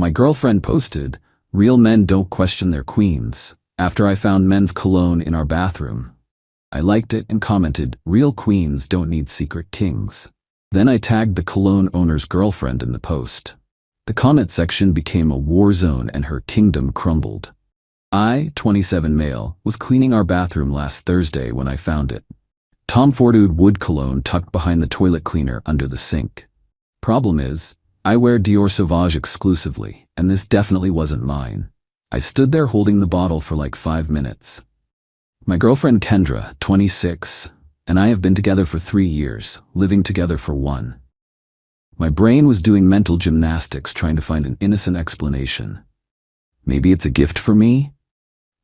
My girlfriend posted, "Real men don't question their queens," after I found men's cologne in our bathroom. I liked it and commented, "Real queens don't need secret kings." Then I tagged the cologne owner's girlfriend in the post. The comment section became a war zone and her kingdom crumbled. I, 27 male, was cleaning our bathroom last Thursday when I found it. Tom Ford Oud wood cologne tucked behind the toilet cleaner under the sink. Problem is, I wear Dior Sauvage exclusively, and this definitely wasn't mine. I stood there holding the bottle for like 5 minutes. My girlfriend Kendra, 26, and I have been together for 3 years, living together for 1. My brain was doing mental gymnastics trying to find an innocent explanation. Maybe it's a gift for me?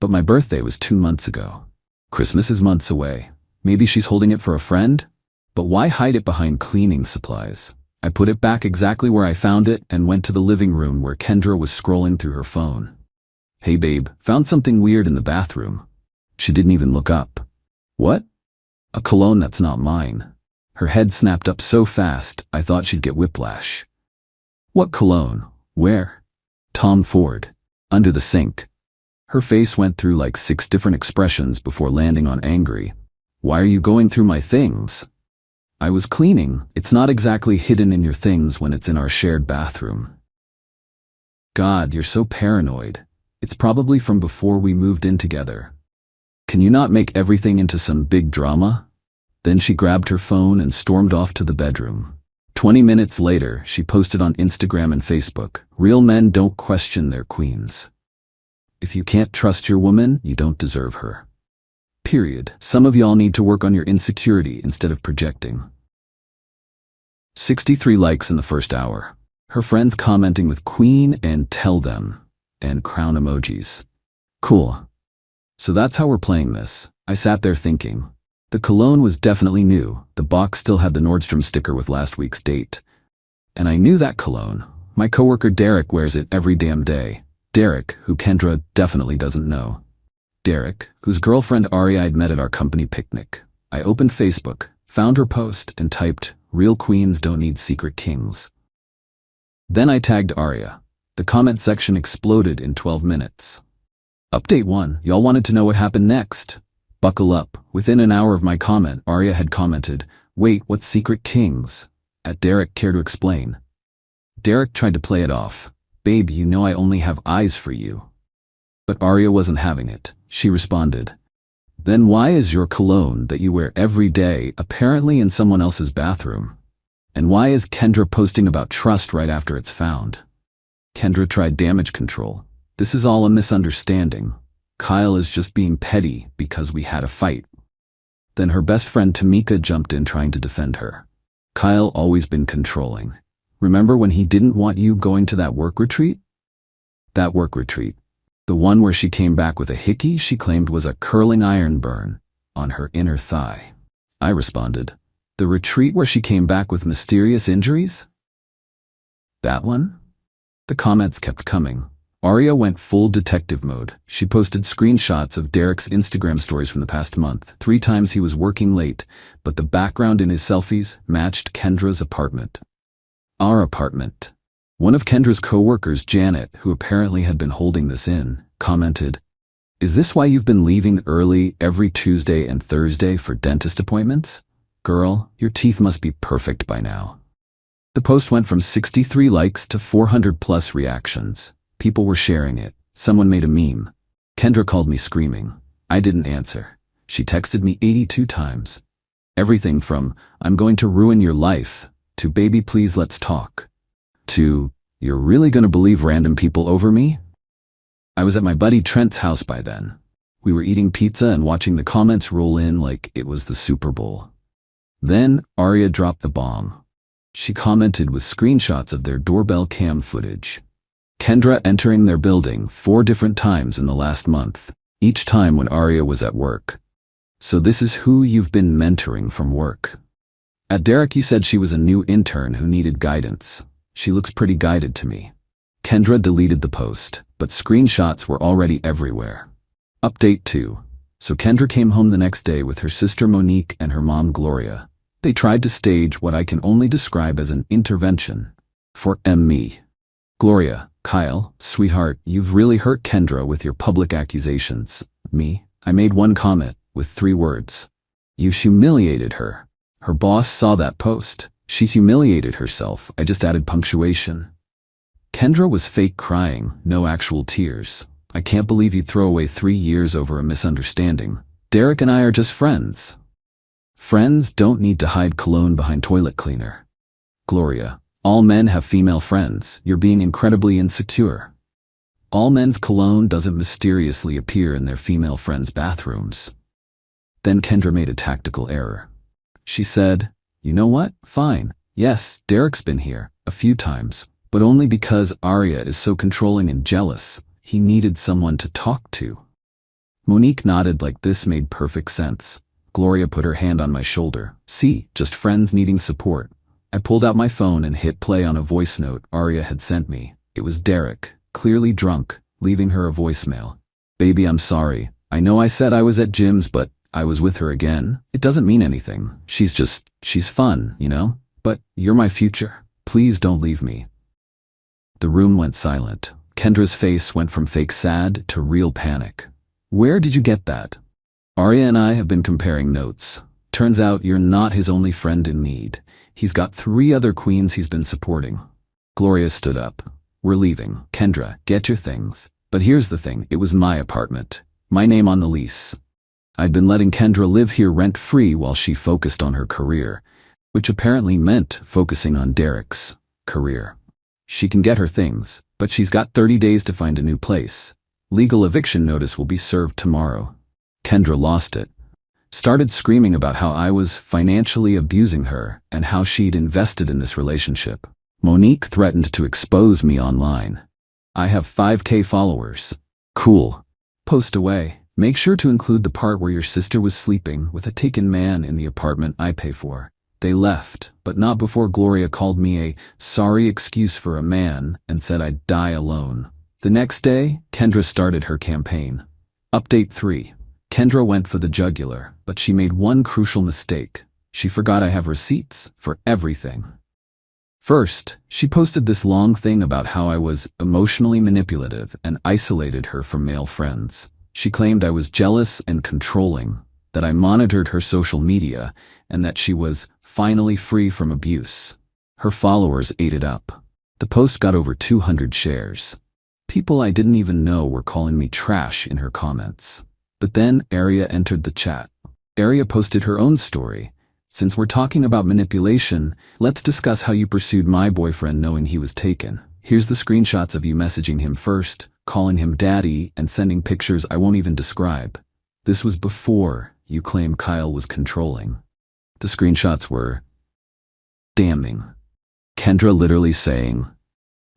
But my birthday was 2 months ago. Christmas is months away. Maybe she's holding it for a friend? But why hide it behind cleaning supplies? I put it back exactly where I found it and went to the living room where Kendra was scrolling through her phone. "Hey babe, found something weird in the bathroom." She didn't even look up. "What?" "A cologne that's not mine." Her head snapped up so fast, I thought she'd get whiplash. "What cologne? Where?" "Tom Ford. Under the sink." Her face went through like 6 different expressions before landing on angry. "Why are you going through my things?" "I was cleaning. It's not exactly hidden in your things when it's in our shared bathroom." God, you're so paranoid. It's probably from before we moved in together. Can you not make everything into some big drama? Then she grabbed her phone and stormed off to the bedroom. 20 minutes later, she posted on Instagram and Facebook, "Real men don't question their queens. If you can't trust your woman, you don't deserve her. Period. Some of y'all need to work on your insecurity instead of projecting." 63 likes in the first hour. Her friends commenting with "Queen" and "Tell them" and crown emojis. Cool. So that's how we're playing this. I sat there thinking. The cologne was definitely new. The box still had the Nordstrom sticker with last week's date. And I knew that cologne. My coworker Derek wears it every damn day. Derek, who Kendra definitely doesn't know. Derek, whose girlfriend Ari I'd met at our company picnic. I opened Facebook, found her post, and typed, "Real queens don't need secret kings." Then I tagged Aria. The comment section exploded in 12 minutes. Update 1, y'all wanted to know what happened next. Buckle up. Within an hour of my comment, Aria had commented, "Wait, what's secret kings?" At Derek, care to explain? Derek tried to play it off. "Babe, you know I only have eyes for you." But Aria wasn't having it. She responded, "Then why is your cologne that you wear every day apparently in someone else's bathroom? And why is Kendra posting about trust right after it's found?" Kendra tried damage control. "This is all a misunderstanding. Kyle is just being petty because we had a fight." Then her best friend Tamika jumped in trying to defend her. "Kyle always been controlling. Remember when he didn't want you going to that work retreat?" That work retreat. The one where she came back with a hickey she claimed was a curling iron burn on her inner thigh. I responded, "The retreat where she came back with mysterious injuries?" That one? The comments kept coming. Aria went full detective mode. She posted screenshots of Derek's Instagram stories from the past month. 3 times he was working late, but the background in his selfies matched Kendra's apartment. Our apartment. One of Kendra's co-workers, Janet, who apparently had been holding this in, commented, "Is this why you've been leaving early every Tuesday and Thursday for dentist appointments? Girl, your teeth must be perfect by now." The post went from 63 likes to 400 plus reactions. People were sharing it. Someone made a meme. Kendra called me screaming. I didn't answer. She texted me 82 times. Everything from, "I'm going to ruin your life," to "Baby please let's talk," to, "You're really gonna believe random people over me?" I was at my buddy Trent's house by then. We were eating pizza and watching the comments roll in like it was the Super Bowl. Then Aria dropped the bomb. She commented with screenshots of their doorbell cam footage. Kendra entering their building 4 different times in the last month, each time when Aria was at work. "So this is who you've been mentoring from work." At Derek, he said she was a new intern who needed guidance. She looks pretty guided to me. Kendra deleted the post, but screenshots were already everywhere. Update 2. So Kendra came home the next day with her sister Monique and her mom Gloria. They tried to stage what I can only describe as an intervention for me. Gloria, Kyle, sweetheart, you've really hurt Kendra with your public accusations. Me? I made one comment with 3 words. You humiliated her. Her boss saw that post. She humiliated herself. I just added punctuation. Kendra was fake crying, no actual tears. I can't believe you'd throw away 3 years over a misunderstanding. Derek and I are just friends. Friends don't need to hide cologne behind toilet cleaner. Gloria, all men have female friends. You're being incredibly insecure. All men's cologne doesn't mysteriously appear in their female friends' bathrooms. Then Kendra made a tactical error. She said, you know what? Fine. Yes, Derek's been here a few times, but only because Arya is so controlling and jealous. He needed someone to talk to. Monique nodded like this made perfect sense. Gloria put her hand on my shoulder. See, just friends needing support. I pulled out my phone and hit play on a voice note Arya had sent me. It was Derek, clearly drunk, leaving her a voicemail. Baby, I'm sorry. I know I said I was at Jim's, but I was with her again. It doesn't mean anything. She's fun, you know? But you're my future. Please don't leave me. The room went silent. Kendra's face went from fake sad to real panic. Where did you get that? Arya and I have been comparing notes. Turns out you're not his only friend in need. He's got 3 other queens he's been supporting. Gloria stood up. We're leaving. Kendra, get your things. But here's the thing, it was my apartment. My name on the lease. I'd been letting Kendra live here rent-free while she focused on her career, which apparently meant focusing on Derek's career. She can get her things, but she's got 30 days to find a new place. Legal eviction notice will be served tomorrow. Kendra lost it. Started screaming about how I was financially abusing her and how she'd invested in this relationship. Monique threatened to expose me online. I have 5K followers. Cool. Post away. Make sure to include the part where your sister was sleeping with a taken man in the apartment I pay for. They left, but not before Gloria called me a sorry excuse for a man and said I'd die alone. The next day, Kendra started her campaign. Update 3. Kendra went for the jugular, but she made one crucial mistake. She forgot I have receipts for everything. First, she posted this long thing about how I was emotionally manipulative and isolated her from male friends. She claimed I was jealous and controlling, that I monitored her social media, and that she was finally free from abuse. Her followers ate it up. The post got over 200 shares. People I didn't even know were calling me trash in her comments. But then Arya entered the chat. Arya posted her own story. Since we're talking about manipulation, let's discuss how you pursued my boyfriend knowing he was taken. Here's the screenshots of you messaging him first, calling him daddy, and sending pictures I won't even describe. This was before you claim Kyle was controlling. The screenshots were damning. Kendra literally saying,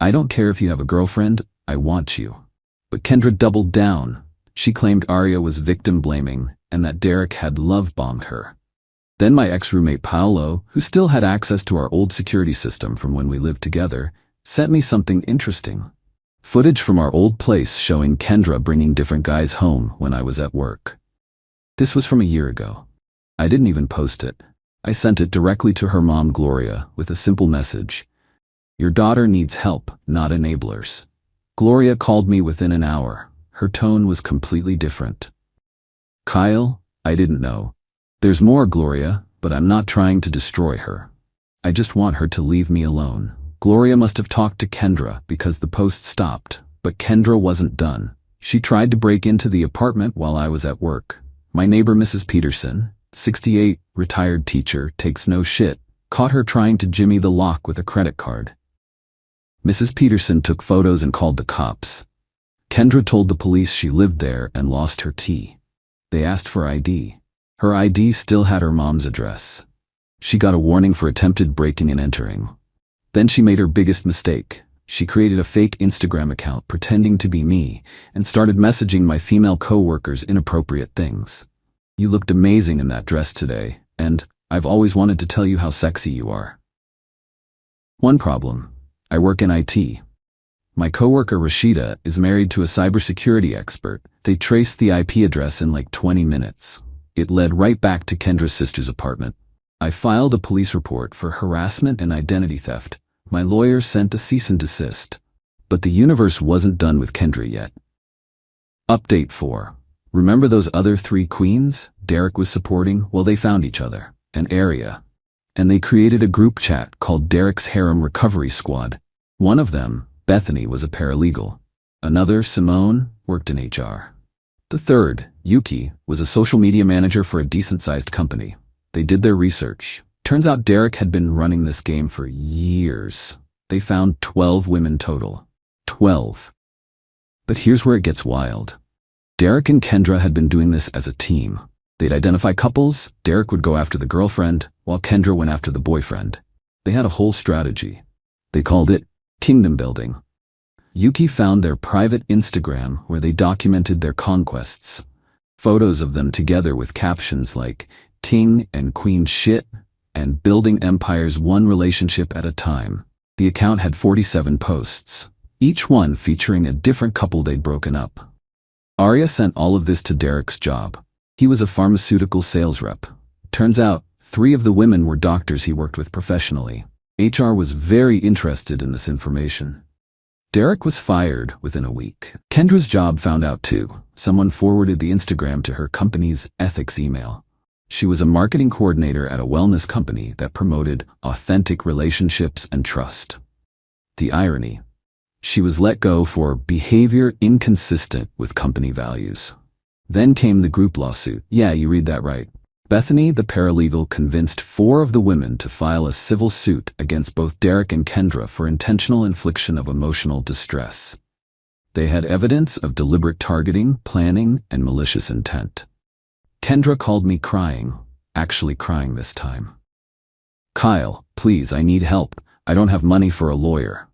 I don't care if you have a girlfriend, I want you. But Kendra doubled down. She claimed Arya was victim blaming and that Derek had love-bombed her. Then my ex-roommate Paolo, who still had access to our old security system from when we lived together, sent me something interesting. Footage from our old place showing Kendra bringing different guys home when I was at work. This was from a year ago. I didn't even post it. I sent it directly to her mom, Gloria, with a simple message. Your daughter needs help, not enablers. Gloria called me within an hour. Her tone was completely different. Kyle, I didn't know. There's more, Gloria, but I'm not trying to destroy her. I just want her to leave me alone. Gloria must have talked to Kendra because the post stopped, but Kendra wasn't done. She tried to break into the apartment while I was at work. My neighbor, Mrs. Peterson, 68, retired teacher, takes no shit, caught her trying to jimmy the lock with a credit card. Mrs. Peterson took photos and called the cops. Kendra told the police she lived there and lost her key. They asked for ID. Her ID still had her mom's address. She got a warning for attempted breaking and entering. Then she made her biggest mistake. She created a fake Instagram account pretending to be me and started messaging my female co-workers inappropriate things. You looked amazing in that dress today, and I've always wanted to tell you how sexy you are. One problem. I work in IT. My coworker Rashida is married to a cybersecurity expert. They traced the IP address in like 20 minutes. It led right back to Kendra's sister's apartment. I filed a police report for harassment and identity theft. My lawyer sent a cease and desist. But the universe wasn't done with Kendra yet. Update 4. Remember those other 3 queens Derek was supporting? Well, they found each other, an area. And they created a group chat called Derek's Harem Recovery Squad. One of them, Bethany, was a paralegal. Another, Simone, worked in HR. The third, Yuki, was a social media manager for a decent-sized company. They did their research. Turns out Derek had been running this game for years. They found 12 women total. 12. But here's where it gets wild. Derek and Kendra had been doing this as a team. They'd identify couples, Derek would go after the girlfriend, while Kendra went after the boyfriend. They had a whole strategy. They called it kingdom building. Yuki found their private Instagram where they documented their conquests. Photos of them together with captions like king and queen shit and building empires one relationship at a time. The account had 47 posts, each one featuring a different couple they'd broken up. Arya sent all of this to Derek's job. He was a pharmaceutical sales rep. Turns out, 3 of the women were doctors he worked with professionally. HR was very interested in this information. Derek was fired within a week. Kendra's job found out too. Someone forwarded the Instagram to her company's ethics email. She was a marketing coordinator at a wellness company that promoted authentic relationships and trust. The irony. She was let go for behavior inconsistent with company values. Then came the group lawsuit. Yeah, you read that right. Bethany, the paralegal, convinced 4 of the women to file a civil suit against both Derek and Kendra for intentional infliction of emotional distress. They had evidence of deliberate targeting, planning, and malicious intent. Kendra called me crying, actually crying this time. "Kyle, please, I need help. I don't have money for a lawyer.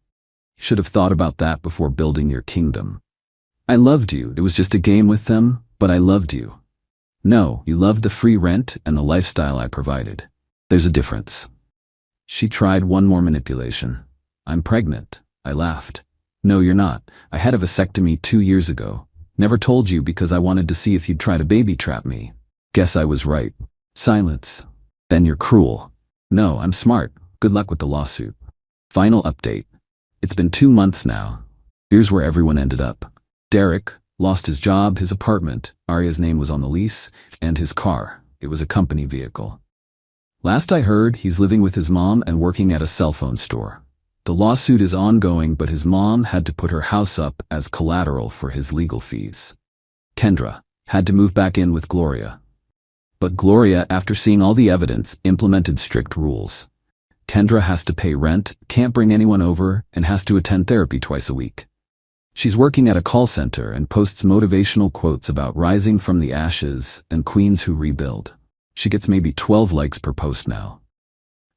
You should have thought about that before building your kingdom. I loved you. It was just a game with them, but I loved you. No, you loved the free rent and the lifestyle I provided. There's a difference." She tried one more manipulation. "I'm pregnant." I laughed. "No, you're not. I had a vasectomy 2 years ago. Never told you because I wanted to see if you'd try to baby trap me. Guess I was right." Silence. "Then you're cruel." "No, I'm smart. Good luck with the lawsuit." Final update. It's been 2 months now. Here's where everyone ended up. Derek lost his job, his apartment, Arya's name was on the lease, and his car. It was a company vehicle. Last I heard, he's living with his mom and working at a cell phone store. The lawsuit is ongoing, but his mom had to put her house up as collateral for his legal fees. Kendra had to move back in with Gloria. But Gloria, after seeing all the evidence, implemented strict rules. Kendra has to pay rent, can't bring anyone over, and has to attend therapy twice a week. She's working at a call center and posts motivational quotes about rising from the ashes and queens who rebuild. She gets maybe 12 likes per post now.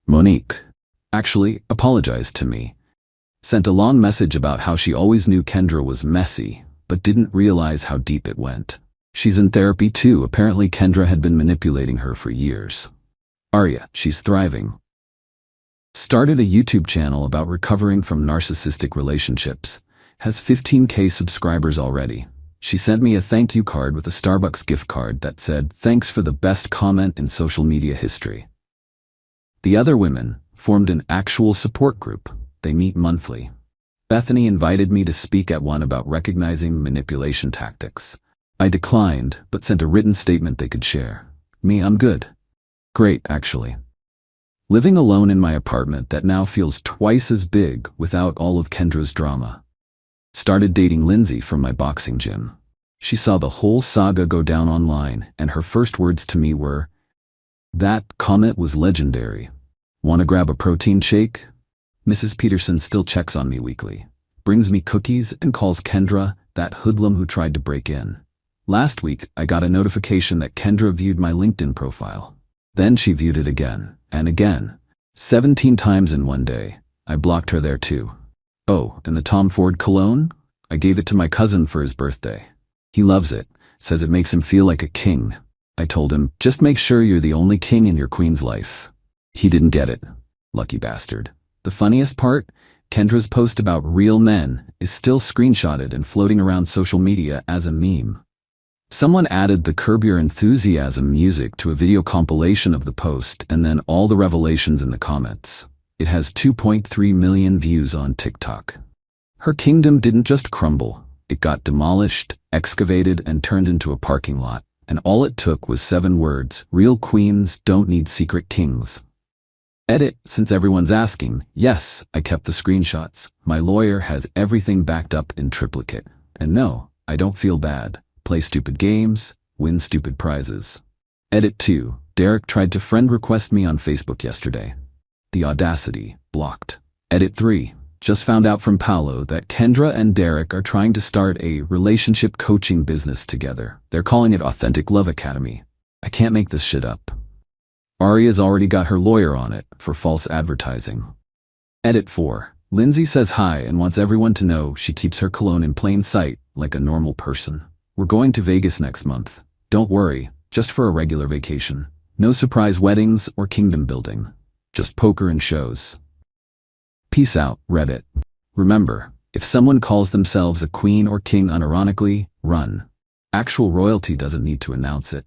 Monique actually apologized to me. Sent a long message about how she always knew Kendra was messy, but didn't realize how deep it went. She's in therapy too. Apparently Kendra had been manipulating her for years. Arya, she's thriving. Started a YouTube channel about recovering from narcissistic relationships. Has 15K subscribers already. She sent me a thank you card with a Starbucks gift card that said, "Thanks for the best comment in social media history." The other women formed an actual support group. They meet monthly. Bethany invited me to speak at one about recognizing manipulation tactics. I declined, but sent a written statement they could share. Me, I'm good. Great, actually. Living alone in my apartment that now feels twice as big without all of Kendra's drama. Started dating Lindsay from my boxing gym. She saw the whole saga go down online, and her first words to me were, "That comment was legendary. Want to grab a protein shake?" Mrs. Peterson still checks on me weekly. Brings me cookies and calls Kendra that hoodlum who tried to break in. Last week, I got a notification that Kendra viewed my LinkedIn profile. Then she viewed it again, and again. 17 times in one day. I blocked her there too. Oh, and the Tom Ford cologne? I gave it to my cousin for his birthday. He loves it, says it makes him feel like a king. I told him, just make sure you're the only king in your queen's life. He didn't get it. Lucky bastard. The funniest part? Kendra's post about real men is still screenshotted and floating around social media as a meme. Someone added the Curb Your Enthusiasm music to a video compilation of the post and then all the revelations in the comments. It has 2.3 million views on TikTok. Her kingdom didn't just crumble. It got demolished, excavated, and turned into a parking lot. And all it took was 7 words: real queens don't need secret kings. Edit, since everyone's asking, yes, I kept the screenshots. My lawyer has everything backed up in triplicate. And no, I don't feel bad. Play stupid games, win stupid prizes. Edit 2. Derek tried to friend request me on Facebook yesterday. The audacity, blocked. Edit 3. Just found out from Paolo that Kendra and Derek are trying to start a relationship coaching business together. They're calling it Authentic Love Academy. I can't make this shit up. Aria's already got her lawyer on it for false advertising. Edit 4. Lindsay says hi and wants everyone to know she keeps her cologne in plain sight like a normal person. We're going to Vegas next month. Don't worry, just for a regular vacation. No surprise weddings or kingdom building. Just poker and shows. Peace out, Reddit. Remember, if someone calls themselves a queen or king unironically, run. Actual royalty doesn't need to announce it.